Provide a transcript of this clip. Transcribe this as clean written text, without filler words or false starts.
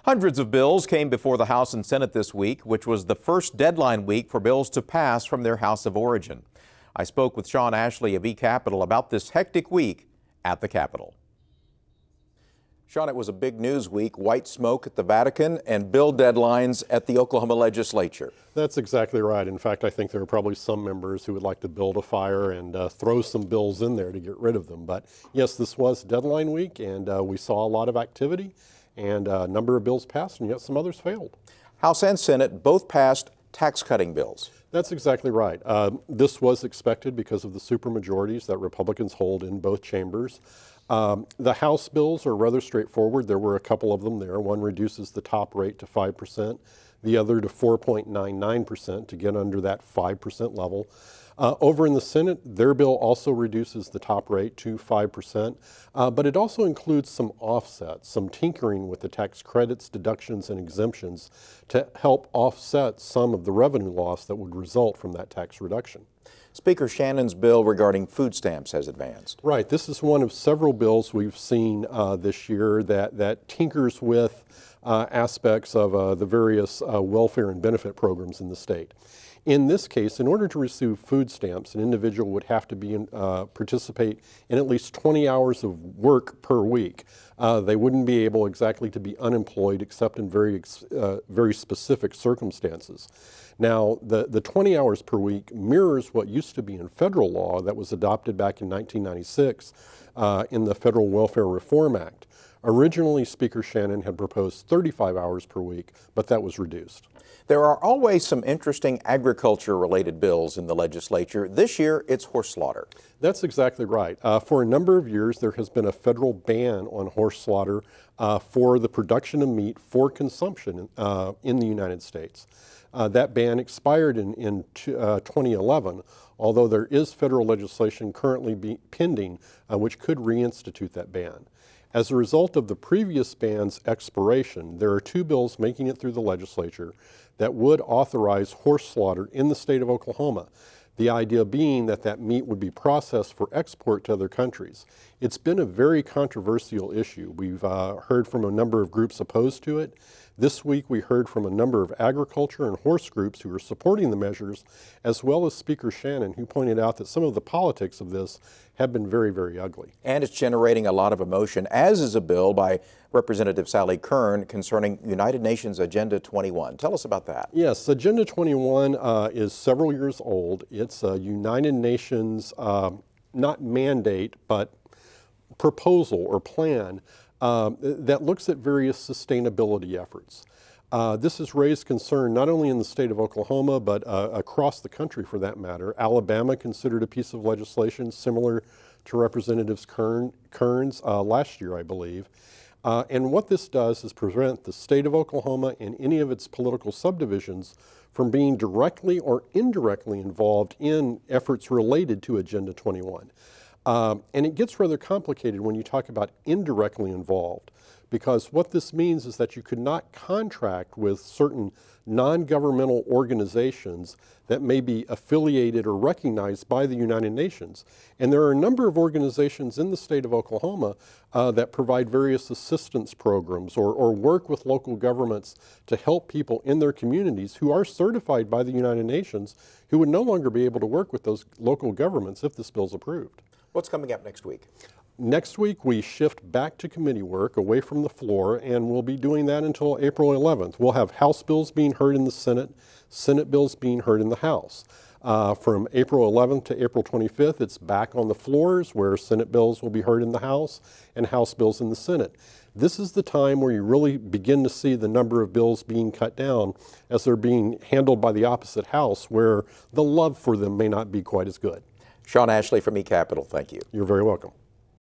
Hundreds of bills came before the House and Senate this week, which was the first deadline week for bills to pass from their House of origin. I spoke with Shawn Ashley of eCapitol about this hectic week at the Capitol. Shawn, it was a big news week, white smoke at the Vatican and bill deadlines at the Oklahoma legislature. That's exactly right. In fact, I think there are probably some members who would like to build a fire and throw some bills in there to get rid of them. But yes, this was deadline week, and we saw a lot of activity, and a number of bills passed, and yet some others failed. House and Senate both passed tax-cutting bills. That's exactly right. This was expected because of the supermajorities that Republicans hold in both chambers. The House bills are rather straightforward. There were a couple of them there. One reduces the top rate to 5%, the other to 4.99% to get under that 5% level. Over in the Senate, their bill also reduces the top rate to 5%, but it also includes some offsets, some tinkering with the tax credits, deductions, and exemptions to help offset some of the revenue loss that would result from that tax reduction. Speaker Shannon's bill regarding food stamps has advanced. Right. This is one of several bills we've seen this year that tinkers with aspects of the various welfare and benefit programs in the state. In this case, in order to receive food stamps, an individual would have to participate in at least 20 hours of work per week. They wouldn't be able exactly to be unemployed except in very specific circumstances. Now, the 20 hours per week mirrors what used to be in federal law that was adopted back in 1996 in the Federal Welfare Reform Act. Originally, Speaker Shannon had proposed 35 hours per week, but that was reduced. There are always some interesting agriculture-related bills in the legislature. This year, it's horse slaughter. That's exactly right. For a number of years, there has been a federal ban on horse slaughter for the production of meat for consumption in the United States. That ban expired in 2011, although there is federal legislation currently pending which could reinstitute that ban. As a result of the previous ban's expiration, there are two bills making it through the legislature that would authorize horse slaughter in the state of Oklahoma. The idea being that that meat would be processed for export to other countries. It's been a very controversial issue. We've heard from a number of groups opposed to it. This week we heard from a number of agriculture and horse groups who are supporting the measures, as well as Speaker Shannon, who pointed out that some of the politics of this have been very, very ugly. And it's generating a lot of emotion, as is a bill by Representative Sally Kern concerning United Nations Agenda 21. Tell us about that. Yes, Agenda 21 is several years old. It's a United Nations, not mandate, but proposal or plan that looks at various sustainability efforts. This has raised concern not only in the state of Oklahoma, but across the country for that matter. Alabama considered a piece of legislation similar to Representative Kern's last year, I believe. And what this does is prevent the state of Oklahoma and any of its political subdivisions from being directly or indirectly involved in efforts related to Agenda 21. And it gets rather complicated when you talk about indirectly involved, because what this means is that you could not contract with certain non-governmental organizations that may be affiliated or recognized by the United Nations. And there are a number of organizations in the state of Oklahoma that provide various assistance programs or work with local governments to help people in their communities who are certified by the United Nations, who would no longer be able to work with those local governments if this bill is approved. What's coming up next week? Next week, we shift back to committee work away from the floor, and we'll be doing that until April 11th. We'll have House bills being heard in the Senate, Senate bills being heard in the House. From April 11th to April 25th, it's back on the floors where Senate bills will be heard in the House and House bills in the Senate. This is the time where you really begin to see the number of bills being cut down as they're being handled by the opposite House, where the love for them may not be quite as good. Shawn Ashley from eCapitol, thank you. You're very welcome.